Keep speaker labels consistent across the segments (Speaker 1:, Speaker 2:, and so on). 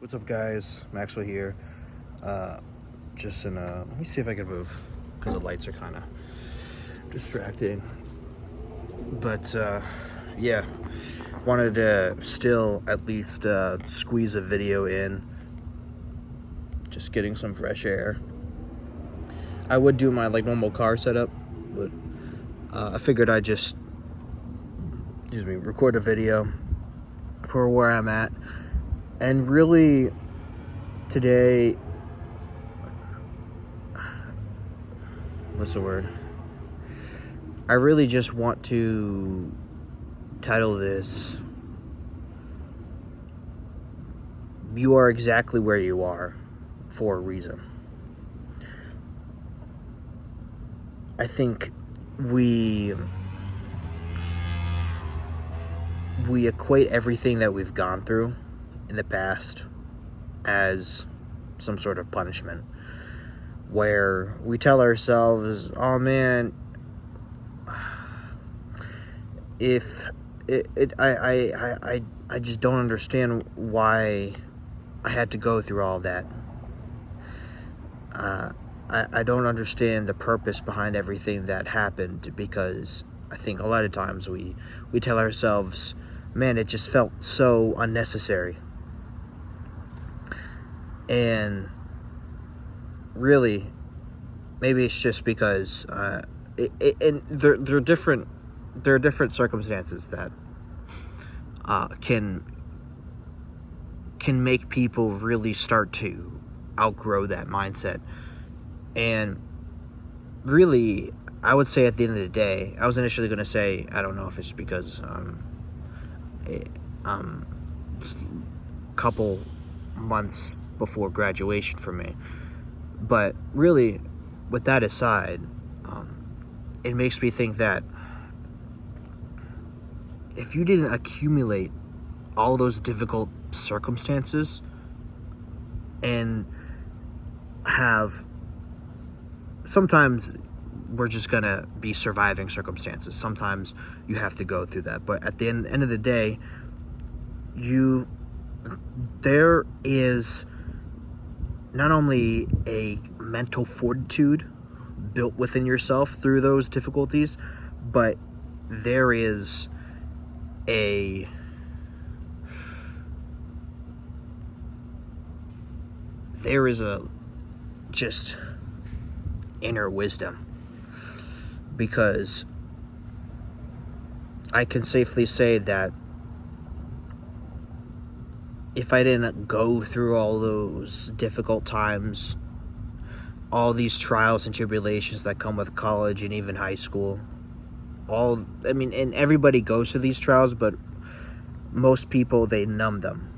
Speaker 1: What's up, guys? Maxwell here. Just in a. Let me see if I can move because the lights are kind of distracting. But yeah, wanted to still at least squeeze a video in. Just getting some fresh air. I would do my normal car setup, but I figured I'd just record a video for where I'm at. And really, today, what's the word? I really just want to title this, "You Are Exactly Where You Are for a Reason." I think we equate everything that we've gone through in the past as some sort of punishment, where we tell ourselves, "Oh man, I just don't understand why I had to go through all that. I don't understand the purpose behind everything that happened," because I think a lot of times we tell ourselves, "Man, it just felt so unnecessary." And really, maybe it's just because and there are different circumstances that can make people really start to outgrow that mindset. And really, I would say at the end of the day, I was initially going to say, I don't know if it's because couple months before graduation for me, but really, with that aside, it makes me think that if you didn't accumulate all those difficult circumstances and have, sometimes we're just gonna be surviving circumstances. Sometimes you have to go through that, but at the end of the day, there is not only a mental fortitude built within yourself through those difficulties, but there is a just inner wisdom, because I can safely say that if I didn't go through all those difficult times, all these trials and tribulations that come with college and even high school, and everybody goes through these trials, but most people, they numb them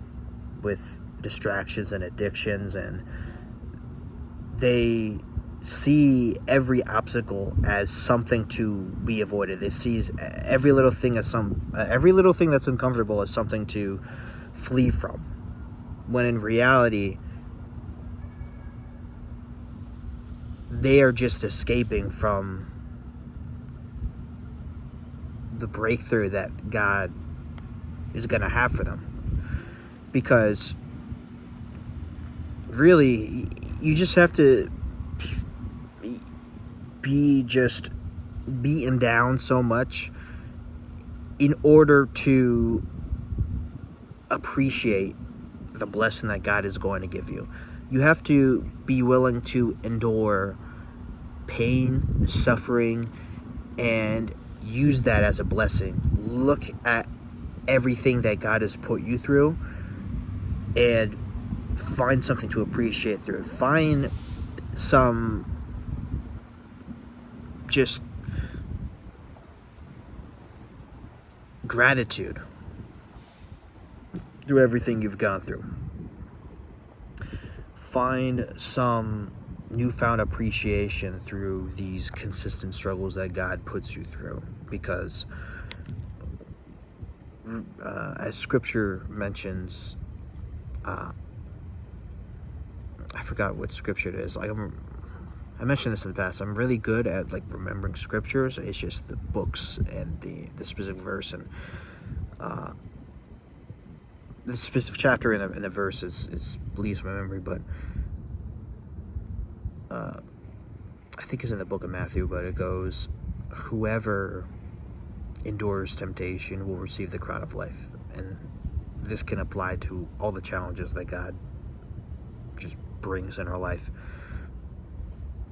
Speaker 1: with distractions and addictions, and they see every obstacle as something to be avoided. They see every little thing that's uncomfortable as something to flee from, when in reality they are just escaping from the breakthrough that God is going to have for them. Because really, you just have to be just beaten down so much in order to appreciate the blessing that God is going to give you. You have to be willing to endure pain, suffering, and use that as a blessing. Look at everything that God has put you through and find something to appreciate through it. Find some just gratitude through everything you've gone through. Find some newfound appreciation through these consistent struggles that God puts you through, because as scripture mentions, I forgot what scripture it is. I mentioned this in the past. I'm really good at remembering scriptures. It's just the books and the specific verse. And the specific chapter in the verse is leaves my memory, but I think it's in the book of Matthew, but it goes, whoever endures temptation will receive the crown of life. And this can apply to all the challenges that God just brings in our life.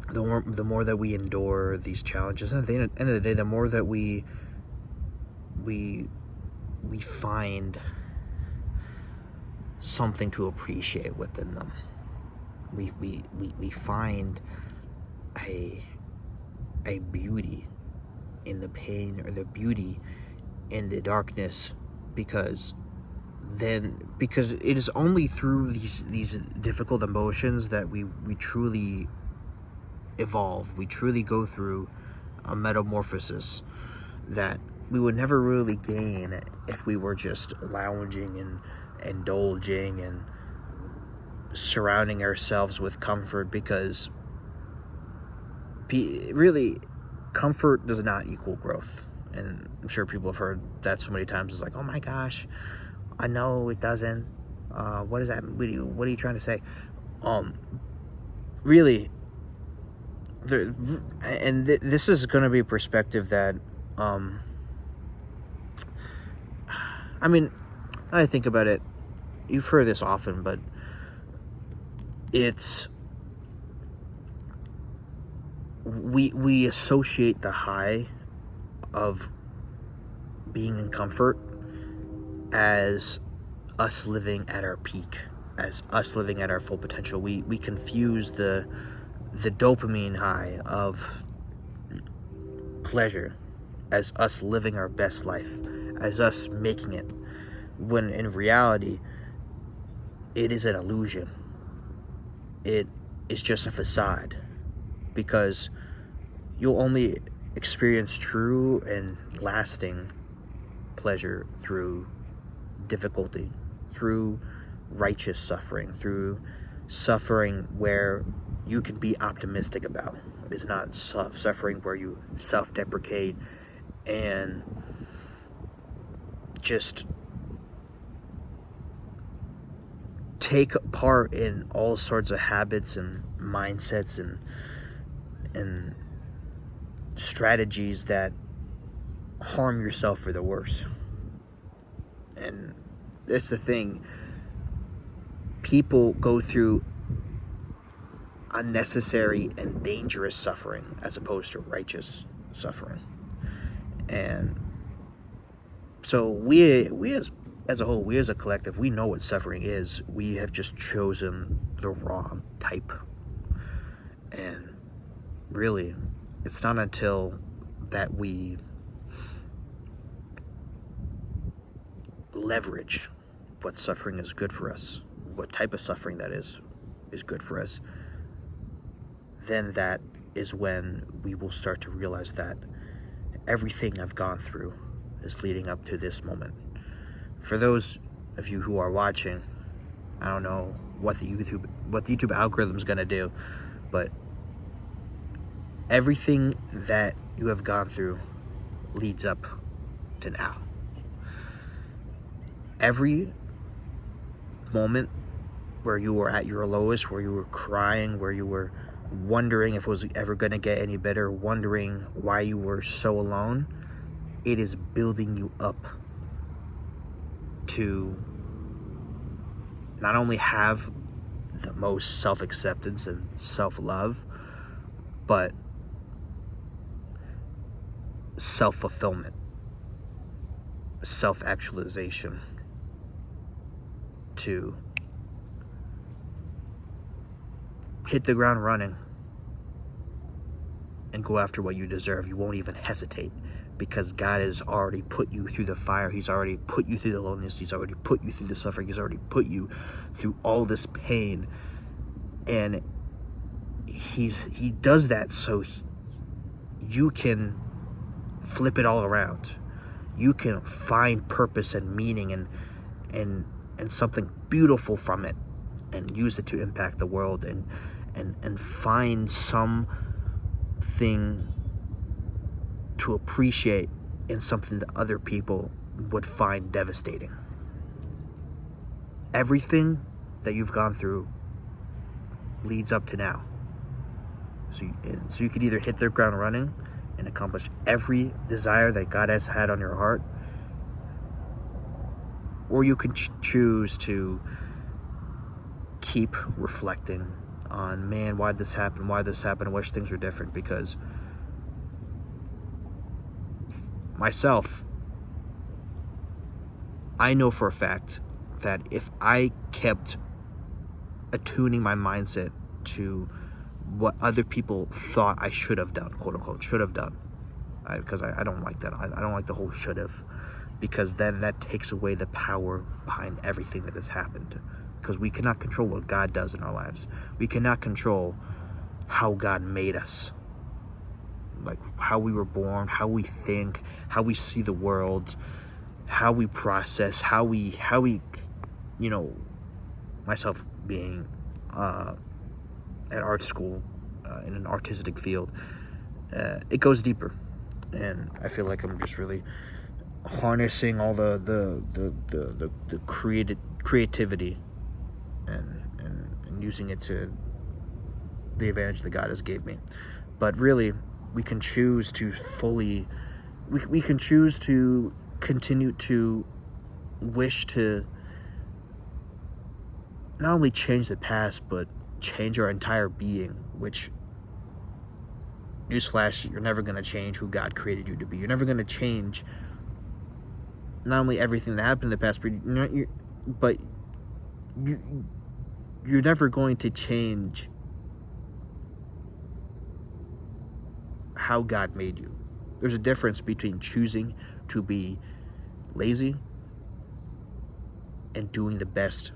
Speaker 1: The more that we endure these challenges, and at the end of the day, the more that we find something to appreciate within them. We find a beauty in the pain, or the beauty in the darkness, because it is only through these difficult emotions that we truly evolve. We truly go through a metamorphosis that we would never really gain if we were just lounging and indulging and surrounding ourselves with comfort, because really comfort does not equal growth. And I'm sure people have heard that so many times. It's like, oh my gosh, I know it doesn't. What is that? What are you trying to say? Really, this is going to be a perspective that, I mean, I think about it. You've heard this often, but it's we associate the high of being in comfort as us living at our peak, as us living at our full potential. We confuse the dopamine high of pleasure as us living our best life, as us making it, when in reality it is an illusion. It is just a facade, because you'll only experience true and lasting pleasure through difficulty, through righteous suffering, through suffering where you can be optimistic about. It is not suffering where you self-deprecate and just take part in all sorts of habits and mindsets and strategies that harm yourself for the worse. And that's the thing. People go through unnecessary and dangerous suffering as opposed to righteous suffering. And so we as a whole, we as a collective, we know what suffering is. We have just chosen the wrong type. And really, it's not until that we leverage what suffering is good for us, what type of suffering that is good for us, then that is when we will start to realize that everything I've gone through is leading up to this moment. For those of you who are watching, I don't know what the YouTube algorithm is going to do, but everything that you have gone through leads up to now. Every moment where you were at your lowest, where you were crying, where you were wondering if it was ever going to get any better, wondering why you were so alone, it is building you up to not only have the most self-acceptance and self-love, but self-fulfillment, self-actualization, to hit the ground running and go after what you deserve. You won't even hesitate, because God has already put you through the fire. He's already put you through the loneliness. He's already put you through the suffering. He's already put you through all this pain. And he does that so you can flip it all around. You can find purpose and meaning and something beautiful from it, and use it to impact the world, and find something to appreciate in something that other people would find devastating. everything that you've gone through leads up to now. So you could either hit the ground running and accomplish every desire that God has had on your heart, or you can choose to keep reflecting on, man, why this happened, I wish things were different. Because myself, I know for a fact that if I kept attuning my mindset to what other people thought I should have done, quote unquote, should have done, because I don't like that. I don't like the whole should have, because then that takes away the power behind everything that has happened. Because we cannot control what God does in our lives. We cannot control how God made us, like how we were born, how we think, how we see the world, how we process, how we, you know, myself being at art school in an artistic field, it goes deeper, and I feel like I'm just really harnessing all the creativity and using it to the advantage that God has gave me. But really, we can choose to fully, we can choose to continue to wish to not only change the past, but change our entire being, which, newsflash, you're never going to change who God created you to be. You're never going to change not only everything that happened in the past, but you're never going to change how God made you. There's a difference between choosing to be lazy and doing the best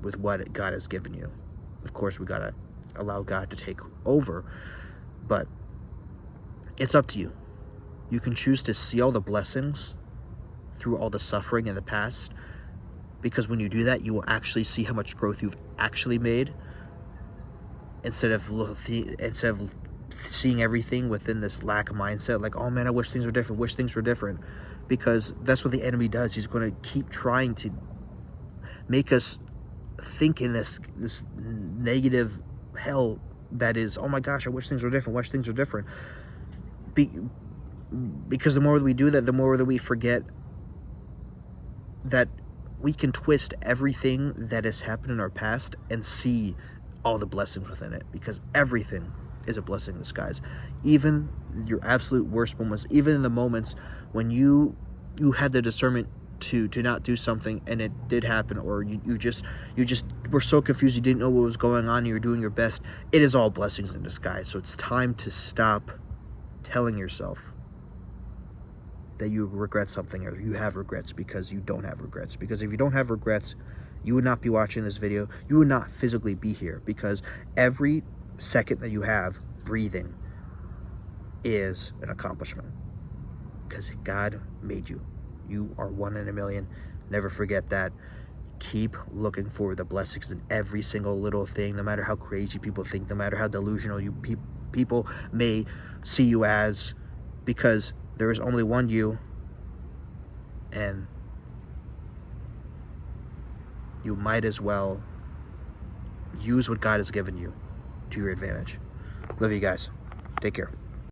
Speaker 1: with what God has given you. Of course, we gotta allow God to take over, but it's up to you. You can choose to see all the blessings through all the suffering in the past, because when you do that, you will actually see how much growth you've actually made, instead of seeing everything within this lack mindset, like, oh man, I wish things were different, because that's what the enemy does. He's going to keep trying to make us think in this negative hell that is, oh my gosh, I wish things were different, because the more that we do that, the more that we forget that we can twist everything that has happened in our past and see all the blessings within it, because everything is a blessing in disguise. Even your absolute worst moments, even in the moments when you had the discernment to not do something and it did happen, or you just were so confused you didn't know what was going on and you're doing your best, it is all blessings in disguise. So it's time to stop telling yourself that you regret something, or you have regrets, because you don't have regrets. Because if you don't have regrets, you would not be watching this video. You would not physically be here, because every second that you have breathing is an accomplishment, because God made you. You are one in a million. Never forget that. Keep looking for the blessings in every single little thing, no matter how crazy people think, no matter how delusional people may see you as, because there is only one you, and you might as well use what God has given you to your advantage. Love you guys. Take care.